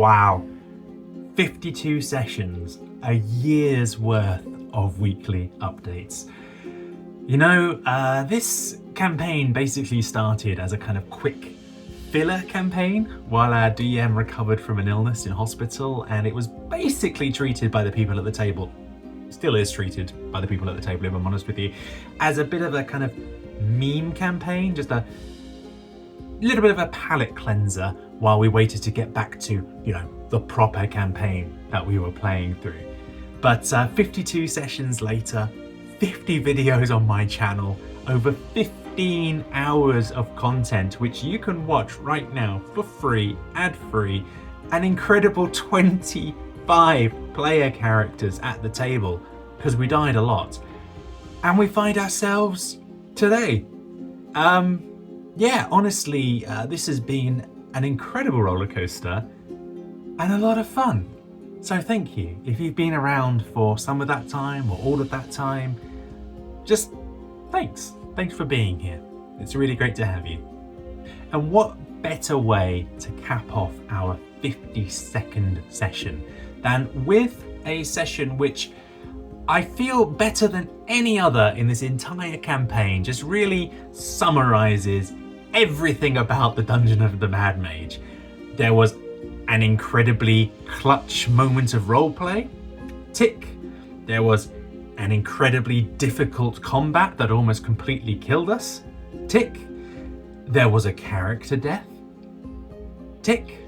Wow, 52 sessions, a year's worth of weekly updates. You know, this campaign basically started as a kind of quick filler campaign while our DM recovered from an illness in hospital, and it was basically treated by the people at the table, still is treated by the people at the table if I'm honest with you, as a bit of a kind of meme campaign, just a little bit of a palate cleanser while we waited to get back to, you know, the proper campaign that we were playing through. But 52 sessions later, 50 videos on my channel, over 15 hours of content which you can watch right now for free, ad-free, an incredible 25 player characters at the table, because we died a lot, and we find ourselves today. Yeah, honestly, this has been an incredible roller coaster and a lot of fun. So thank you. If you've been around for some of that time or all of that time, just thanks. Thanks for being here. It's really great to have you. And what better way to cap off our 50-second session than with a session which I feel better than any other in this entire campaign just really summarizes everything about the Dungeon of the Mad Mage. There was an incredibly clutch moment of roleplay, tick. There was an incredibly difficult combat that almost completely killed us, tick. There was a character death, tick.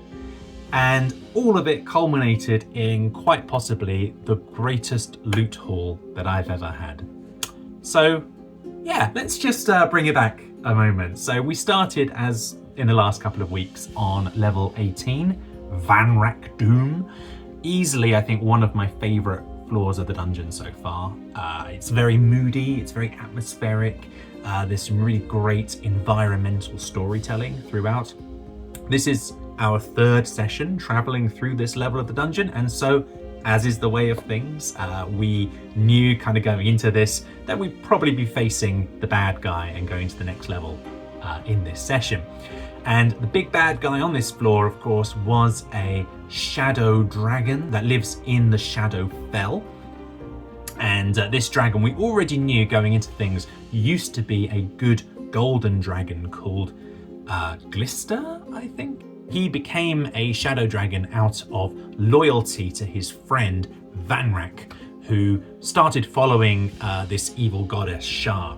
And all of it culminated in quite possibly the greatest loot haul that I've ever had. So yeah, let's just bring it back a moment. So we started, as in the last couple of weeks, on level 18, Vanrak Doom. Easily, I think, one of my favorite floors of the dungeon so far. It's very moody, it's very atmospheric. There's some really great environmental storytelling throughout. This is our third session traveling through this level of the dungeon, and so, as is the way of things, we knew kind of going into this that we'd probably be facing the bad guy and going to the next level in this session. And the big bad guy on this floor, of course, was a shadow dragon that lives in the Shadow Fell. And this dragon, we already knew going into things, used to be a good golden dragon called Glister, I think. He became a shadow dragon out of loyalty to his friend Vanrak, who started following this evil goddess Shah.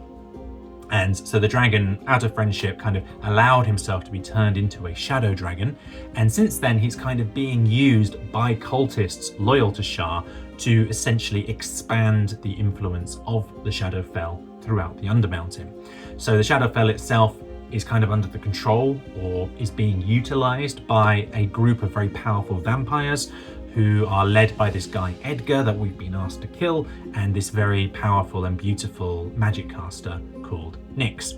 And so the dragon, out of friendship, kind of allowed himself to be turned into a shadow dragon. And since then, he's kind of being used by cultists loyal to Shah to essentially expand the influence of the Shadowfell throughout the Undermountain. So the Shadowfell itself is kind of under the control, or is being utilized by, a group of very powerful vampires who are led by this guy Edgar that we've been asked to kill, and this very powerful and beautiful magic caster called Nyx.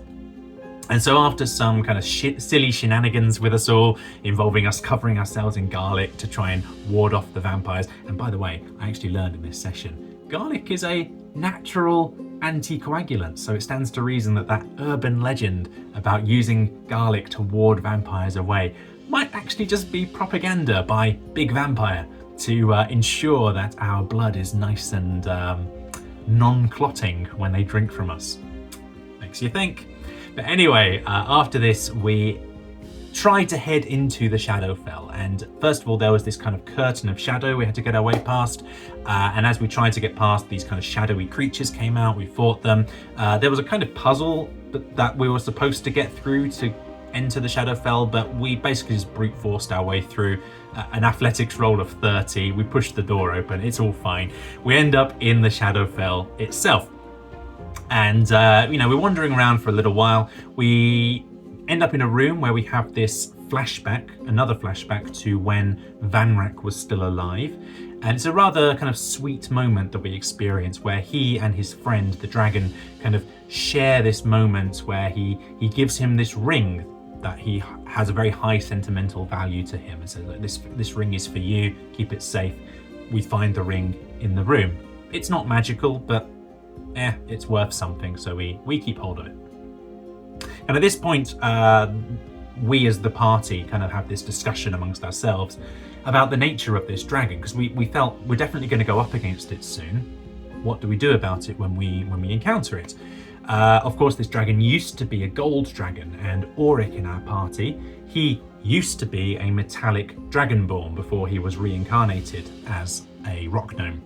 And so after some kind of silly shenanigans with us all, involving us covering ourselves in garlic to try and ward off the vampires, and by the way, I actually learned in this session, garlic is a natural anticoagulant, so it stands to reason that that urban legend about using garlic to ward vampires away might actually just be propaganda by Big Vampire to ensure that our blood is nice and non-clotting when they drink from us. Makes you think. But anyway, after this, we tried to head into the Shadowfell, and first of all there was this kind of curtain of shadow we had to get our way past, and as we tried to get past, these kind of shadowy creatures came out. We fought them. There was a kind of puzzle that we were supposed to get through to enter the Shadowfell, but we basically just brute forced our way through. An athletics roll of 30, we pushed the door open, it's all fine. We end up in the Shadowfell itself, and you know, we're wandering around for a little while. We end up in a room where we have this flashback, another flashback to when Vanrak was still alive. And it's a rather kind of sweet moment that we experience where he and his friend, the dragon, kind of share this moment where he gives him this ring that he has a very high sentimental value to him, and says, look, this ring is for you, keep it safe. We find the ring in the room. It's not magical, but it's worth something, so we keep hold of it. And at this point, we as the party kind of have this discussion amongst ourselves about the nature of this dragon, because we felt we're definitely going to go up against it soon. What do we do about it when we encounter it? Of course, this dragon used to be a gold dragon, and Auric in our party, he used to be a metallic dragonborn before he was reincarnated as a rock gnome.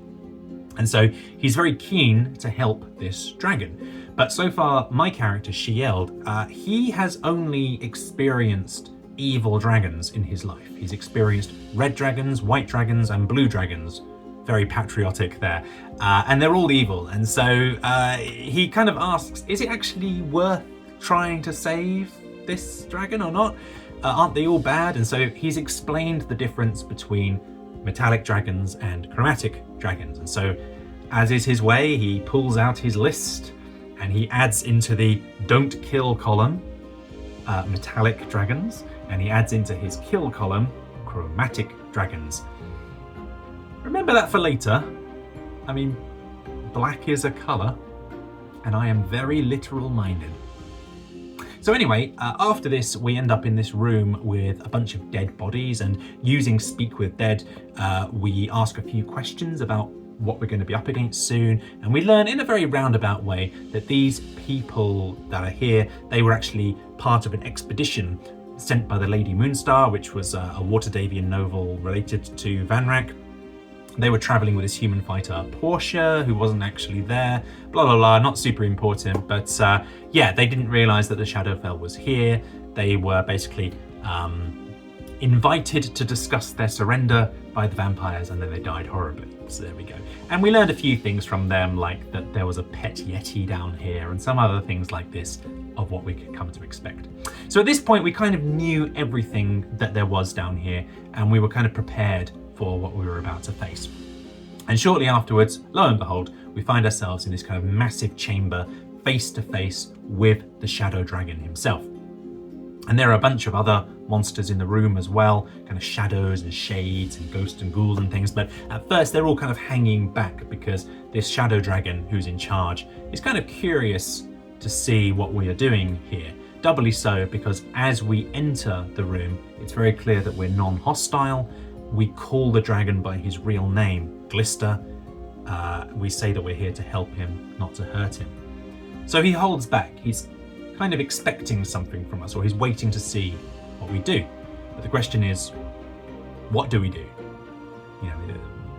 And so he's very keen to help this dragon. But so far, my character, Shield, he has only experienced evil dragons in his life. He's experienced red dragons, white dragons, and blue dragons. Very patriotic there. And they're all evil. And so he kind of asks, is it actually worth trying to save this dragon or not? Aren't they all bad? And so he's explained the difference between metallic dragons and chromatic dragons. And so, as is his way, he pulls out his list and he adds into the don't kill column metallic dragons, and he adds into his kill column chromatic dragons. Remember that for later. I mean, black is a colour, and I am very literal minded. So anyway, after this, we end up in this room with a bunch of dead bodies, and using Speak with Dead, we ask a few questions about what we're going to be up against soon, and we learn in a very roundabout way that these people that are here, they were actually part of an expedition sent by the Lady Moonstar, which was a Waterdavian novel related to Vanrak. They were traveling with his human fighter Portia, who wasn't actually there, blah blah blah, not super important, but yeah, they didn't realize that the Shadowfell was here. They were basically invited to discuss their surrender by the vampires, and then they died horribly. So there we go. And we learned a few things from them, like that there was a pet yeti down here and some other things like this of what we could come to expect. So at this point, we kind of knew everything that there was down here, and we were kind of prepared for what we were about to face. And shortly afterwards, lo and behold, we find ourselves in this kind of massive chamber face to face with the Shadow Dragon himself. And there are a bunch of other monsters in the room as well, kind of shadows and shades and ghosts and ghouls and things, but at first they're all kind of hanging back because this Shadow Dragon who's in charge is kind of curious to see what we are doing here. Doubly so because as we enter the room, it's very clear that we're non-hostile. We call the dragon by his real name, Glister. We say that we're here to help him, not to hurt him. So he holds back. He's kind of expecting something from us, or he's waiting to see what we do. But the question is, what do we do? You know,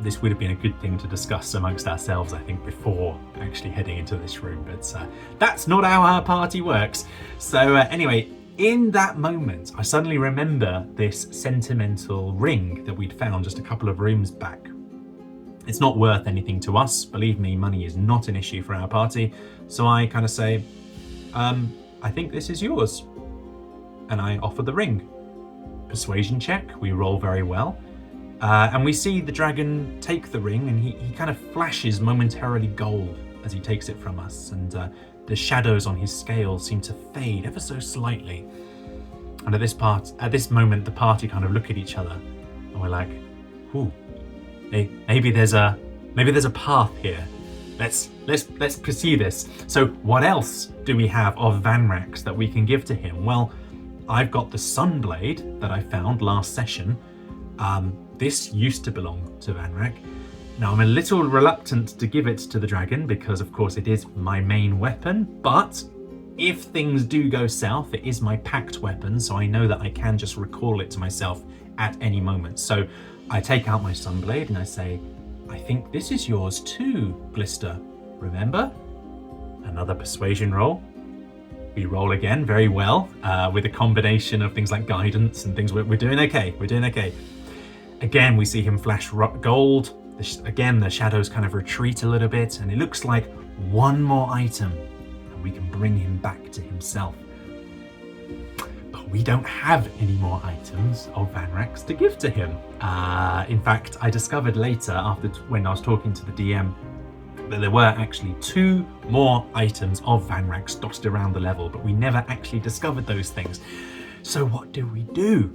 this would have been a good thing to discuss amongst ourselves, I think, before actually heading into this room, but that's not how our party works. So anyway, in that moment, I suddenly remember this sentimental ring that we'd found just a couple of rooms back. It's not worth anything to us. Believe me, money is not an issue for our party. So I kind of say, I think this is yours. And I offer the ring. Persuasion check, we roll very well. And we see the dragon take the ring, and he kind of flashes momentarily gold as he takes it from us. And the shadows on his scale seem to fade ever so slightly. And at this moment, the party kind of look at each other, and we're like, "Ooh, maybe there's a path here. Let's pursue this." So, what else do we have of Vanrak's that we can give to him? Well, I've got the Sunblade that I found last session. This used to belong to Vanrak. Now, I'm a little reluctant to give it to the dragon because, of course, it is my main weapon, but if things do go south, it is my packed weapon, so I know that I can just recall it to myself at any moment. So I take out my Sunblade and I say, "I think this is yours too, Glister. Remember?" Another persuasion roll. We roll again very well, with a combination of things like guidance and things. We're doing okay. We're doing okay. Again, we see him flash gold. Again, the shadows kind of retreat a little bit, and it looks like one more item, and we can bring him back to himself. But we don't have any more items of Vanrak's to give to him. In fact, I discovered later, when I was talking to the DM, that there were actually 2 more items of Vanrak's dotted around the level, but we never actually discovered those things. So what do we do?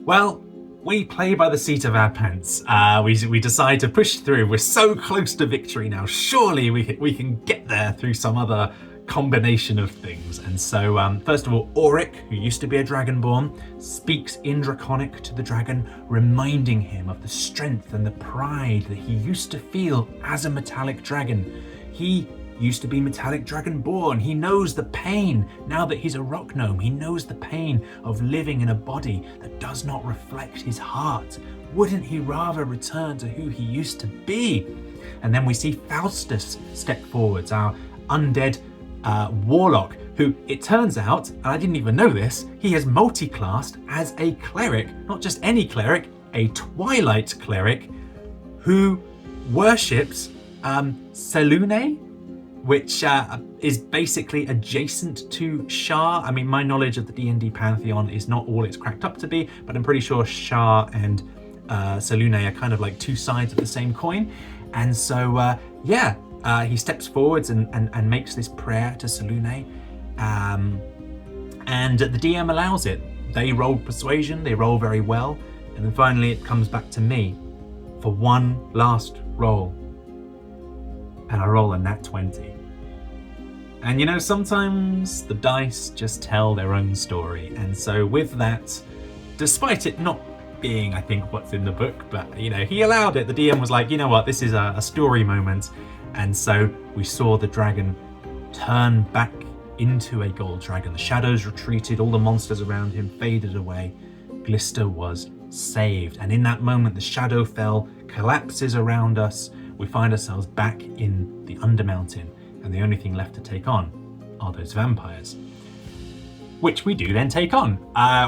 Well, we play by the seat of our pants. We decide to push through. We're so close to victory now. Surely we can get there through some other combination of things. And so first of all, Auric, who used to be a dragonborn, speaks in Draconic to the dragon, reminding him of the strength and the pride that he used to feel as a metallic dragon. He used to be metallic dragonborn. He knows the pain now that he's a rock gnome. He knows the pain of living in a body that does not reflect his heart. Wouldn't he rather return to who he used to be? And then we see Faustus step forwards, our undead warlock, who it turns out, and I didn't even know this, he is multi-classed as a cleric, not just any cleric, a Twilight cleric who worships Selune, which is basically adjacent to Shah. I mean, my knowledge of the D&D Pantheon is not all it's cracked up to be, but I'm pretty sure Shah and Selune are kind of like two sides of the same coin. And so, he steps forwards and makes this prayer to Selune. And the DM allows it. They roll persuasion, they roll very well. And then finally it comes back to me for one last roll. And I roll a nat 20. And you know, sometimes the dice just tell their own story. And so with that, despite it not being, I think, what's in the book, but you know, he allowed it. The DM was like, you know what, this is a story moment. And so we saw the dragon turn back into a gold dragon. The shadows retreated, all the monsters around him faded away. Glister was saved. And in that moment, the shadow fell, collapses around us. We find ourselves back in the Undermountain, and the only thing left to take on are those vampires, which we do then take on.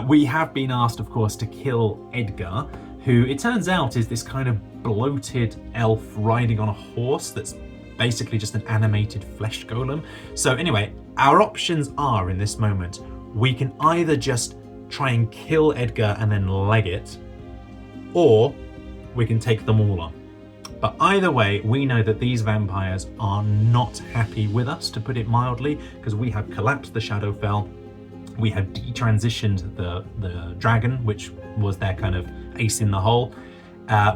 We have been asked, of course, to kill Edgar, who it turns out is this kind of bloated elf riding on a horse that's basically just an animated flesh golem. So anyway, our options are in this moment, we can either just try and kill Edgar and then leg it, or we can take them all on. But either way, we know that these vampires are not happy with us, to put it mildly, because we have collapsed the Shadowfell. We have detransitioned the dragon, which was their kind of ace in the hole.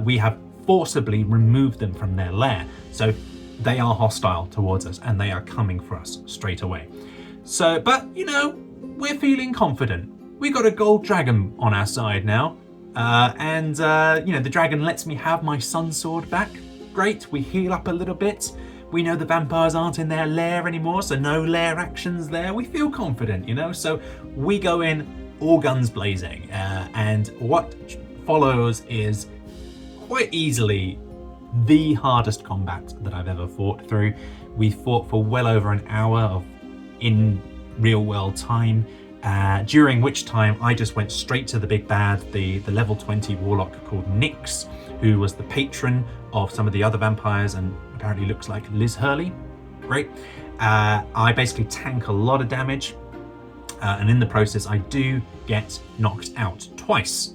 We have forcibly removed them from their lair. So they are hostile towards us and they are coming for us straight away. So, but you know, we're feeling confident. We got a gold dragon on our side now. You know, the dragon lets me have my sun sword back. Great, we heal up a little bit. We know the vampires aren't in their lair anymore, so no lair actions there. We feel confident, you know, so we go in all guns blazing. And what follows is quite easily the hardest combat that I've ever fought through. We fought for well over an hour in real world time. During which time I just went straight to the big bad, the level 20 warlock called Nyx, who was the patron of some of the other vampires and apparently looks like Liz Hurley. Great. I basically tank a lot of damage, and in the process I do get knocked out twice.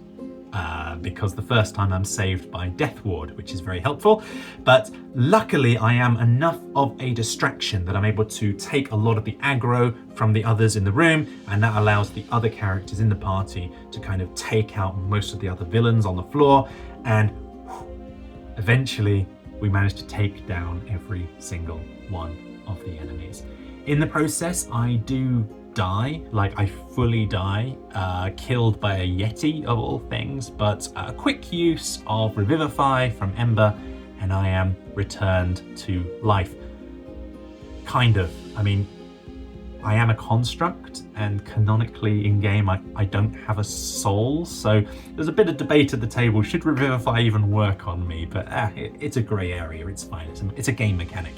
Because the first time I'm saved by Death Ward, which is very helpful. But luckily I am enough of a distraction that I'm able to take a lot of the aggro from the others in the room, and that allows the other characters in the party to kind of take out most of the other villains on the floor, and eventually we managed to take down every single one of the enemies. In the process, I do die, like I fully die, killed by a yeti of all things, but a quick use of Revivify from Ember and I am returned to life. Kind of. I mean, I am a construct and canonically in game I don't have a soul, so there's a bit of debate at the table, should Revivify even work on me, but it's a grey area, it's fine, it's a game mechanic.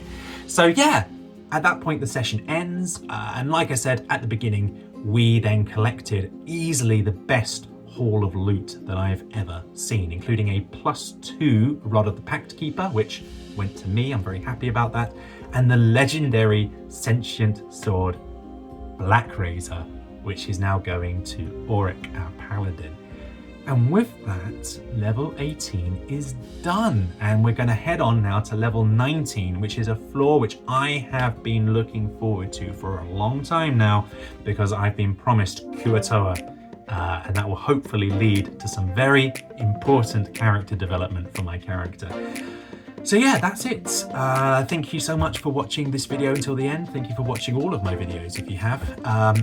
So yeah, at that point the session ends, and like I said at the beginning, we then collected easily the best haul of loot that I've ever seen, including a +2 Rod of the Pact Keeper, which went to me, I'm very happy about that, and the legendary Sentient Sword Black Razor, which is now going to Auric, our paladin. And with that, level 18 is done, and we're going to head on now to level 19, which is a floor which I have been looking forward to for a long time now, because I've been promised Kuatoa, and that will hopefully lead to some very important character development for my character. So yeah, that's it. Thank you so much for watching this video until the end. Thank you for watching all of my videos if you have.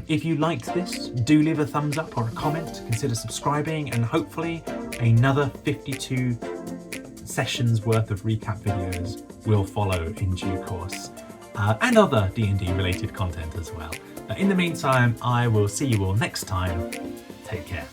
If you liked this, do leave a thumbs up or a comment, consider subscribing, and hopefully another 52 sessions worth of recap videos will follow in due course. And other D&D related content as well. In the meantime, I will see you all next time. Take care.